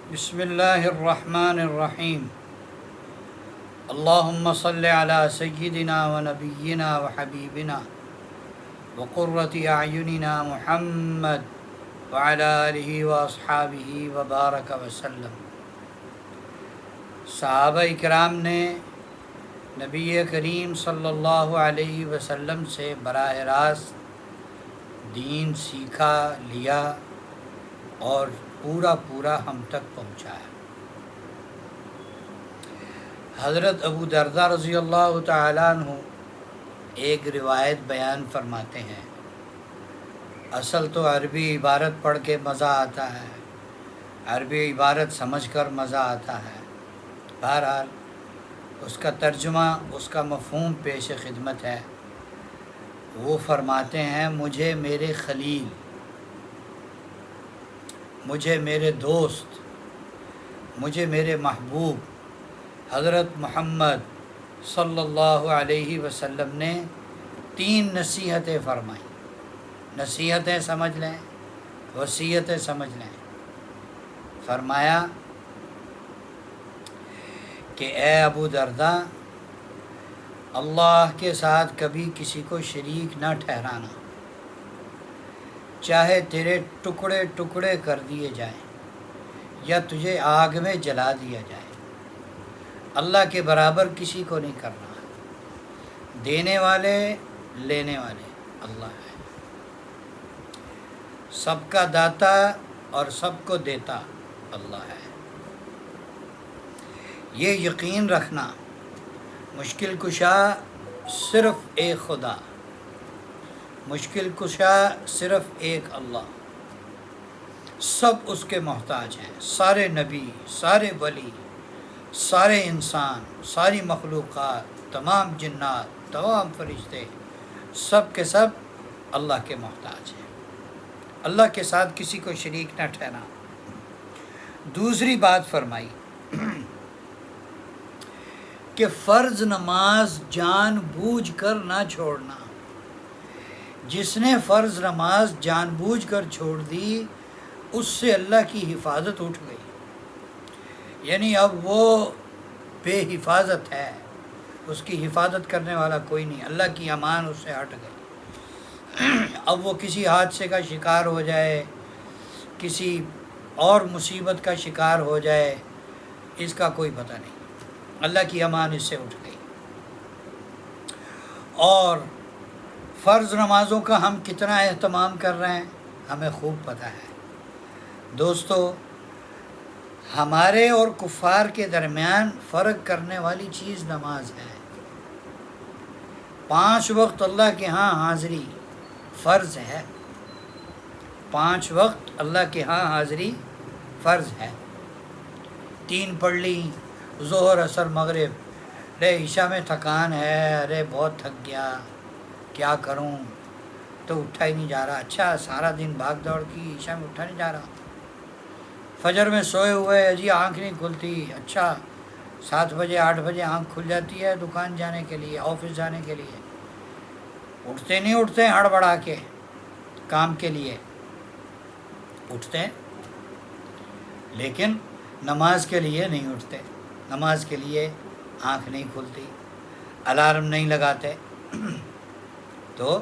بسم اللہ الرحمن الرحیم اللہم صلی علی سیدنا و نبینا و حبیبنا و قرۃ اعیننا محمد وعلی آلہ و اصحابہ و بارک وسلم۔ صحابہ اکرام نے نبی کریم صلی اللہ علیہ وسلم سے براہ راست دین سیکھا لیا اور پورا ہم تک پہنچایا۔ حضرت ابو درداء رضی اللہ تعالیٰ عنہ ایک روایت بیان فرماتے ہیں، اصل تو عربی عبارت پڑھ کے مزہ آتا ہے، عربی عبارت سمجھ کر مزہ آتا ہے، بہرحال اس کا ترجمہ، اس کا مفہوم پیش خدمت ہے۔ وہ فرماتے ہیں، مجھے میرے خلیل، مجھے میرے دوست، مجھے میرے محبوب حضرت محمد صلی اللہ علیہ وسلم نے 3 نصیحتیں فرمائیں۔ نصیحتیں سمجھ لیں، وصیتیں سمجھ لیں۔ فرمایا کہ اے ابو درداء، اللہ کے ساتھ کبھی کسی کو شریک نہ ٹھہرانا، چاہے تیرے ٹکڑے ٹکڑے کر دیے جائیں یا تجھے آگ میں جلا دیا جائے، اللہ کے برابر کسی کو نہیں کرنا۔ دینے والے لینے والے اللہ ہے، سب کا داتا اور سب کو دیتا اللہ ہے۔ یہ یقین رکھنا، مشکل کشا صرف ایک خدا، مشکل کشا صرف ایک اللہ، سب اس کے محتاج ہیں، سارے نبی، سارے ولی، سارے انسان، ساری مخلوقات، تمام جنات، تمام فرشتے، سب کے سب اللہ کے محتاج ہیں۔ اللہ کے ساتھ کسی کو شریک نہ ٹھہرانا۔ دوسری بات فرمائی کہ فرض نماز جان بوجھ کر نہ چھوڑنا۔ جس نے فرض نماز جان بوجھ کر چھوڑ دی، اس سے اللہ کی حفاظت اٹھ گئی، یعنی اب وہ بے حفاظت ہے، اس کی حفاظت کرنے والا کوئی نہیں، اللہ کی امان اس سے ہٹ گئی۔ اب وہ کسی حادثے کا شکار ہو جائے، کسی اور مصیبت کا شکار ہو جائے، اس کا کوئی پتہ نہیں، اللہ کی امان اس سے اٹھ گئی۔ اور فرض نمازوں کا ہم کتنا اہتمام کر رہے ہیں ہمیں خوب پتہ ہے۔ دوستو، ہمارے اور کفار کے درمیان فرق کرنے والی چیز نماز ہے۔ 5 وقت اللہ کے ہاں حاضری فرض ہے، 5 وقت اللہ کے ہاں حاضری فرض ہے۔ 3 پڑھ لی، ظہر، عصر، مغرب، ارے عشاء میں تھکان ہے، ارے بہت تھک گیا، کیا کروں، تو اٹھا ہی نہیں جا رہا، اچھا سارا دن بھاگ دوڑ کی، عشاء میں اٹھا نہیں جا رہا۔ فجر میں سوئے ہوئے، جی آنکھ نہیں کھلتی، اچھا 7 بجے 8 بجے آنکھ کھل جاتی ہے دکان جانے کے لیے، آفس جانے کے لیے، اٹھتے نہیں اٹھتے ہڑبڑا کے کام کے لیے اٹھتے ہیں، لیکن نماز کے لیے نہیں اٹھتے، نماز کے لیے آنکھ نہیں کھلتی، الارم نہیں لگاتے۔ تو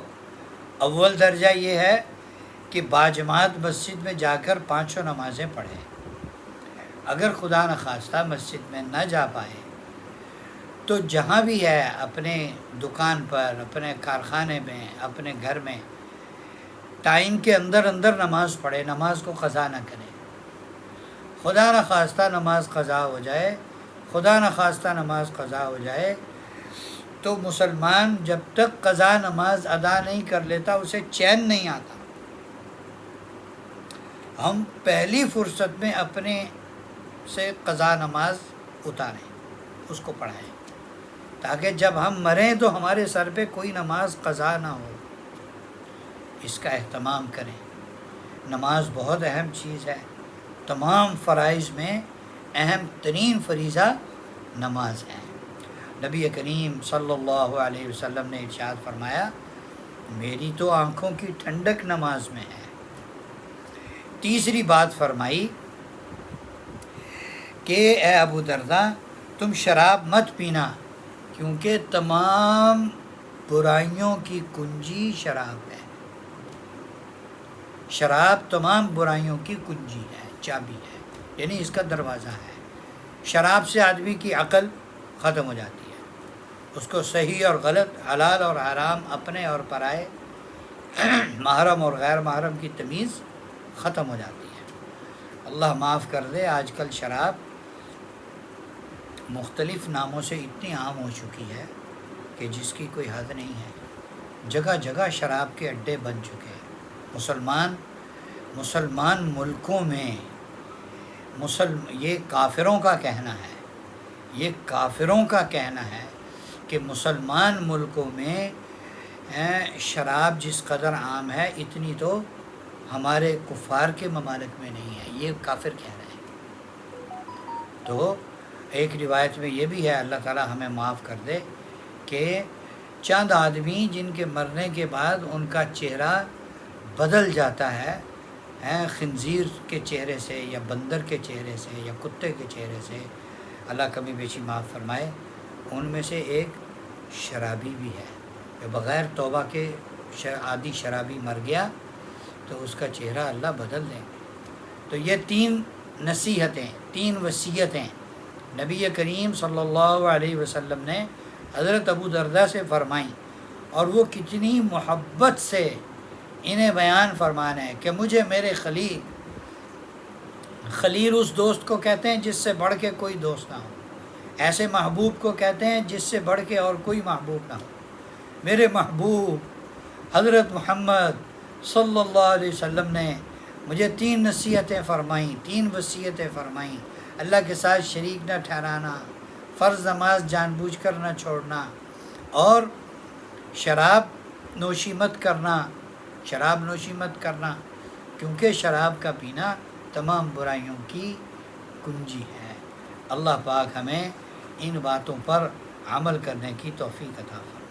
اول درجہ یہ ہے کہ باجماعت مسجد میں جا کر 5 نمازیں پڑھیں۔ اگر خدا نخواستہ مسجد میں نہ جا پائے تو جہاں بھی ہے، اپنے دکان پر، اپنے کارخانے میں، اپنے گھر میں، ٹائم کے اندر نماز پڑھے، نماز کو قضا نہ کرے۔ خدا نخواستہ نماز قضا ہو جائے، خدا نخواستہ نماز قضا ہو جائے تو مسلمان جب تک قضا نماز ادا نہیں کر لیتا اسے چین نہیں آتا۔ ہم پہلی فرصت میں اپنے سے قضا نماز اتاریں، اس کو پڑھائیں، تاکہ جب ہم مریں تو ہمارے سر پہ کوئی نماز قضا نہ ہو۔ اس کا اہتمام کریں۔ نماز بہت اہم چیز ہے، تمام فرائض میں اہم ترین فریضہ نماز ہے۔ نبی کریم صلی اللہ علیہ وسلم نے ارشاد فرمایا، میری تو آنکھوں کی ٹھنڈک نماز میں ہے۔ تیسری بات فرمائی کہ اے ابو درداء تم شراب مت پینا، کیونکہ تمام برائیوں کی کنجی شراب ہے۔ شراب تمام برائیوں کی کنجی ہے، چابی ہے، یعنی اس کا دروازہ ہے۔ شراب سے آدمی کی عقل ختم ہو جاتی ہے، اس کو صحیح اور غلط، حلال اور حرام، اپنے اور پرائے، محرم اور غیر محرم کی تمیز ختم ہو جاتی ہے۔ اللہ معاف کر دے، آج کل شراب مختلف ناموں سے اتنی عام ہو چکی ہے کہ جس کی کوئی حد نہیں ہے۔ جگہ جگہ شراب کے اڈے بن چکے ہیں۔ مسلمان ملکوں میں یہ کافروں کا کہنا ہے کہ مسلمان ملکوں میں شراب جس قدر عام ہے اتنی تو ہمارے کفار کے ممالک میں نہیں ہے، یہ کافر کہہ رہے ہیں۔ تو ایک روایت میں یہ بھی ہے، اللہ تعالی ہمیں معاف کر دے، کہ چند آدمی جن کے مرنے کے بعد ان کا چہرہ بدل جاتا ہے، خنزیر کے چہرے سے یا بندر کے چہرے سے یا کتے کے چہرے سے، اللہ کمی بیشی معاف فرمائے، ان میں سے ایک شرابی بھی ہے کہ بغیر توبہ کے عادی شرابی مر گیا تو اس کا چہرہ اللہ بدل دیں گے۔ تو یہ 3 نصیحتیں، 3 وصیتیں نبی کریم صلی اللہ علیہ وسلم نے حضرت ابو درداء سے فرمائیں، اور وہ کتنی محبت سے انہیں بیان فرمانا ہے کہ مجھے میرے خلیل اس دوست کو کہتے ہیں جس سے بڑھ کے کوئی دوست نہ ہو، ایسے محبوب کو کہتے ہیں جس سے بڑھ کے اور کوئی محبوب نہ ہو۔ میرے محبوب حضرت محمد صلی اللہ علیہ وسلم نے مجھے 3 نصیحتیں فرمائیں، 3 وصیتیں فرمائیں: اللہ کے ساتھ شریک نہ ٹھہرانا، فرض نماز جان بوجھ کر نہ چھوڑنا، اور شراب نوشی مت کرنا، کیونکہ شراب کا پینا تمام برائیوں کی کنجی ہے۔ اللہ پاک ہمیں ان باتوں پر عمل کرنے کی توفیق عطا فرمائے۔